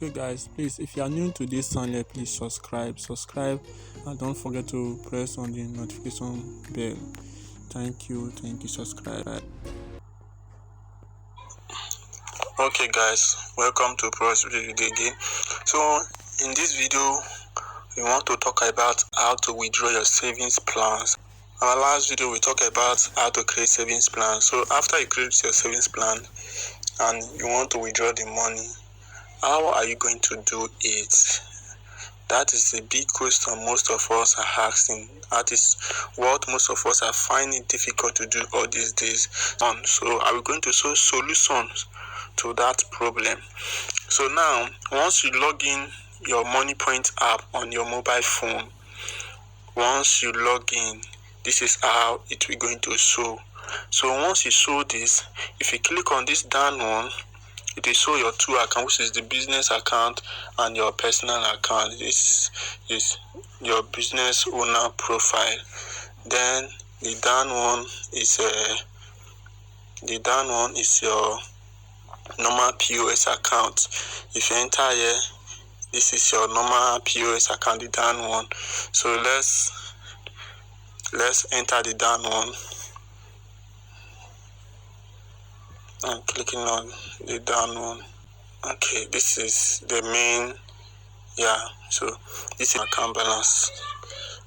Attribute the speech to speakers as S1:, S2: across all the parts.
S1: Okay guys, please, if you are new to this channel, please subscribe and don't forget to press on the notification bell. Thank you, subscribe. Okay guys, welcome to Pros Video again. So in this video we want to talk about how to withdraw your savings plans. Our last video we talked about how to create savings plan. So after you create your savings plan and you want to withdraw the money, how are you going to do it? That is a big question most of us are asking. That is what most of us are finding difficult to do all these days. So are we going to show solutions to that problem? So now, once you log in your moniepoint app on your mobile phone, once you log in, this is how it will going to show. So once you show this, if you click on this down one, it will show your two accounts, which is the business account and your personal account. This is your business owner profile. Then the down one is your normal POS account. If you enter here, this is your normal POS account, the down one. So let's enter the down one. I'm clicking on the down one. Okay, this is the main. So this is my account balance.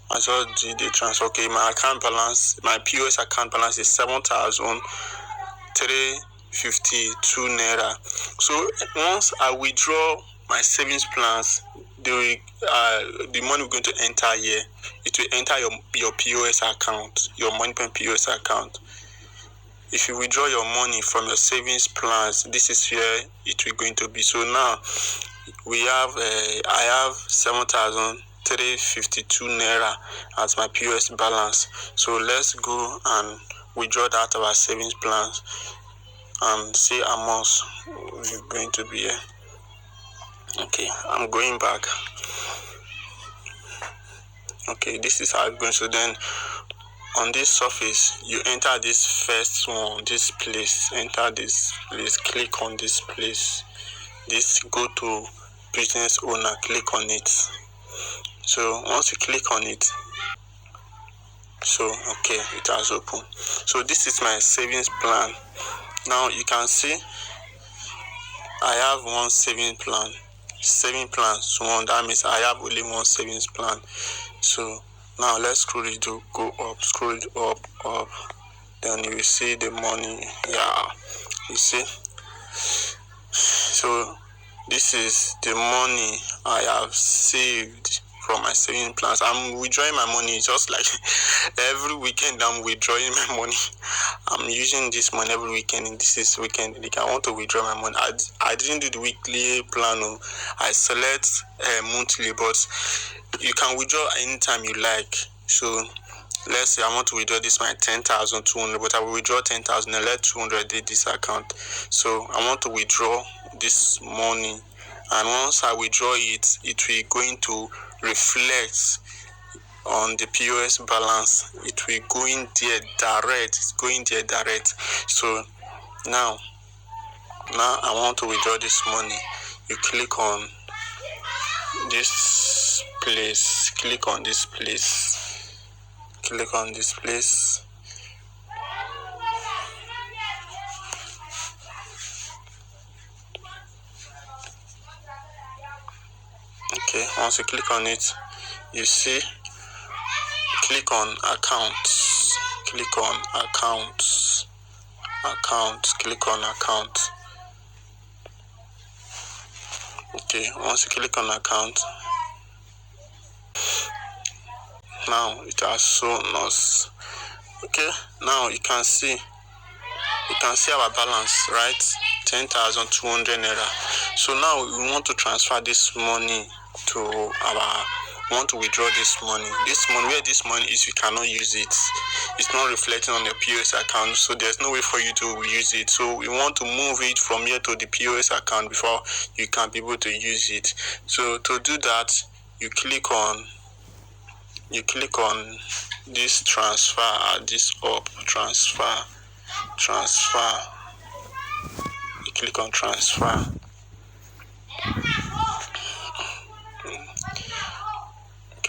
S1: I just did the transfer. Okay, my account balance, my POS account balance is 7,352 naira. So once I withdraw my savings plans, the money we're going to enter here, it will enter your POS account, your moniepoint POS account. If you withdraw your money from your savings plans, this is where it will going to be. So now I have 7,352 naira as my POS balance. So let's go and withdraw that our savings plans and see how much we're going to be here. Okay, I'm going back. Okay, this is how it's going. So then on this surface, you enter this first one, this place, enter this place, click on this place. This go to business owner, click on it. So once you click on it, so okay, it has opened. So this is my savings plan. Now you can see I have one saving plan. So that means I have only one savings plan. So now let's scroll it to go up, scroll it up, then you will see the money. You see. So this is the money I have saved from my saving plans. I'm withdrawing my money just like every weekend. I'm withdrawing my money. I'm using this money every weekend, and this is weekend. Like I want to withdraw my money. I didn't do the weekly plan. I select monthly, but you can withdraw anytime you like. So let's say I want to withdraw this my 10,200, but I will withdraw 10,000 and let 200 in this account. So I want to withdraw this money, and once I withdraw it, it will going to reflect on the POS balance. It will go in there direct. It's going there direct. So now I want to withdraw this money. You click on this place. Click on this place. Click on this place. Okay, once you click on it, you see, click on accounts. Click on accounts. Click on account. Okay, once you click on account, now it has shown us. Okay, now you can see our balance, right? 10,200 naira. So now we want to transfer this money to want to withdraw this money. Where this money is, you cannot use it. It's not reflecting on your POS account, so there's no way for you to use it. So we want to move it from here to the POS account before you can be able to use it. So to do that, you click on this transfer, this up transfer. You click on transfer.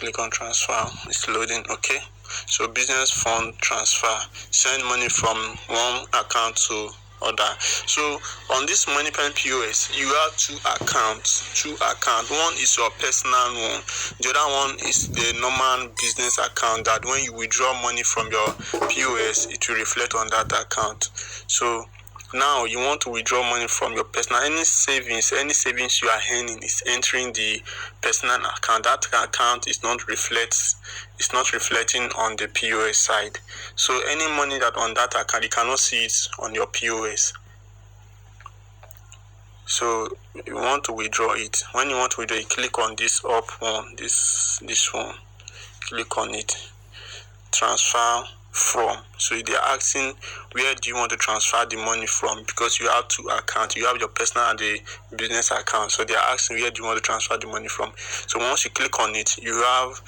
S1: click on transfer. It's loading. Okay, so business fund transfer, send money from one account to other. So on this moniepoint POS, you have two accounts. One is your personal one, the other one is the normal business account that when you withdraw money from your POS, it will reflect on that account. So now you want to withdraw money from your personal, any savings you are earning is entering the personal account. That account is not reflecting on the POS side. So any money that on that account, you cannot see it on your POS. So you want to withdraw it. When you want to withdraw, you click on this up one, this one, click on it, transfer from. So they are asking where do you want to transfer the money from, because you have two accounts. You have your personal and the business account. So they are asking where do you want to transfer the money from. So once you click on it, you have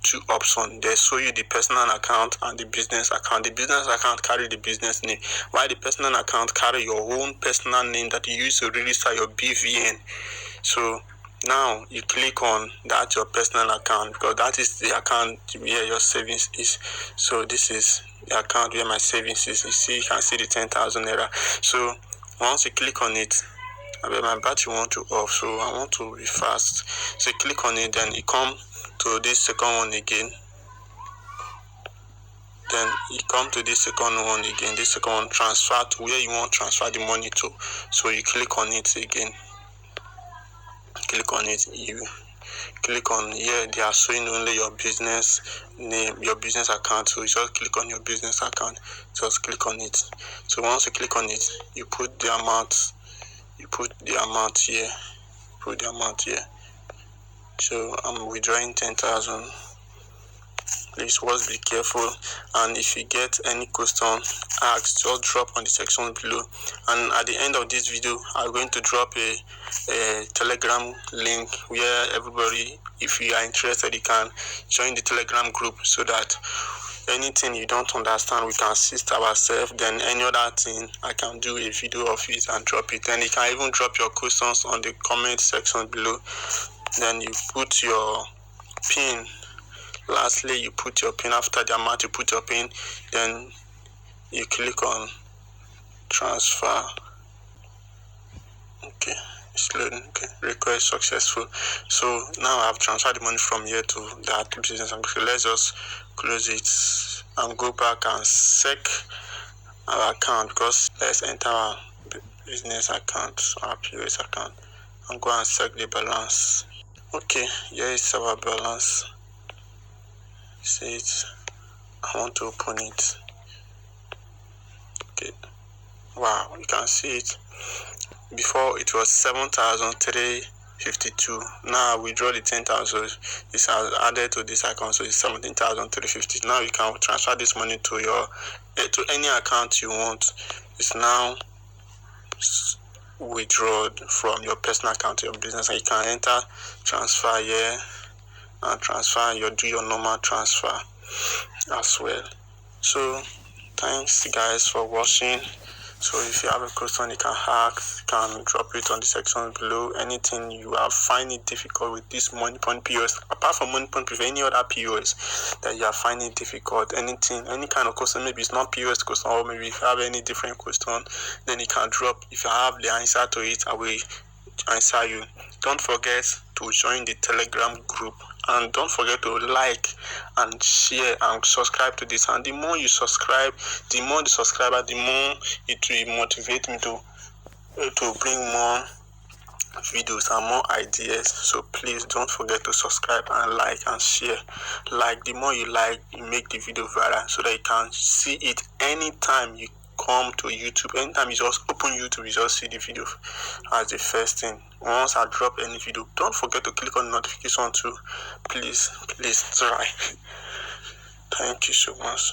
S1: two options. They show you the personal account and the business account. The business account carry the business name, while the personal account carry your own personal name that you use to register your BVN. So now you click on that your personal account, because that is the account where your savings is. So this is the account where my savings is. You see, you can see the 10,000 naira. So once you click on it, my battery want to off, so I want to be fast. So you click on it, then you come to this second one again. Then you come to this second one again. This second one, transfer to where you want to transfer the money to. So you click on it again. Click on it. You click on here. They are showing only your business name, your business account. So you just click on your business account. Just click on it. So once you click on it, you put the amount. You put the amount here. Put the amount here. So I'm withdrawing 10,000. Please always be careful, and if you get any question asked, just drop on the section below. And at the end of this video, I'm going to drop a Telegram link where everybody, if you are interested, you can join the Telegram group, so that anything you don't understand, we can assist ourselves. Then any other thing, I can do a video of it and drop it. And you can even drop your questions on the comment section below. Then you put your PIN. Lastly, you put your PIN. After the amount, you put your PIN. Then you click on transfer. Okay, it's loading. Okay, request successful. So now I've transferred the money from here to that business. So let's just close it and go back and check our account, because let's enter our business account, our POS account, and go and check the balance. Okay, here is our balance. See it. I want to open it. Okay. Wow, you can see it. Before it was 7,352. Now we draw the 10,000. It's added to this account, so it's 17,350. Now you can transfer this money to your to any account you want. It's now withdrawn from your personal account to your business, and you can enter transfer here and transfer. You do your normal transfer as well. So thanks guys for watching. So if you have a question, you can ask, you can drop it on the section below. Anything you are finding difficult with this moniepoint POS, apart from moniepoint, with any other POS that you are finding difficult, anything, any kind of question, maybe it's not POS question, or maybe if you have any different question, then you can drop. If you have the answer to it, I will answer you. Don't forget to join the Telegram group, and don't forget to like and share and subscribe to this. And the more you subscribe, the more the subscriber, the more it will motivate me to bring more videos and more ideas. So please don't forget to subscribe and like and share. Like, the more you like, you make the video viral, so that you can see it anytime you come to YouTube. Anytime you just open YouTube, you just see the video as the first thing. Once I drop any video, don't forget to click on the notification too. Please try. Thank you so much.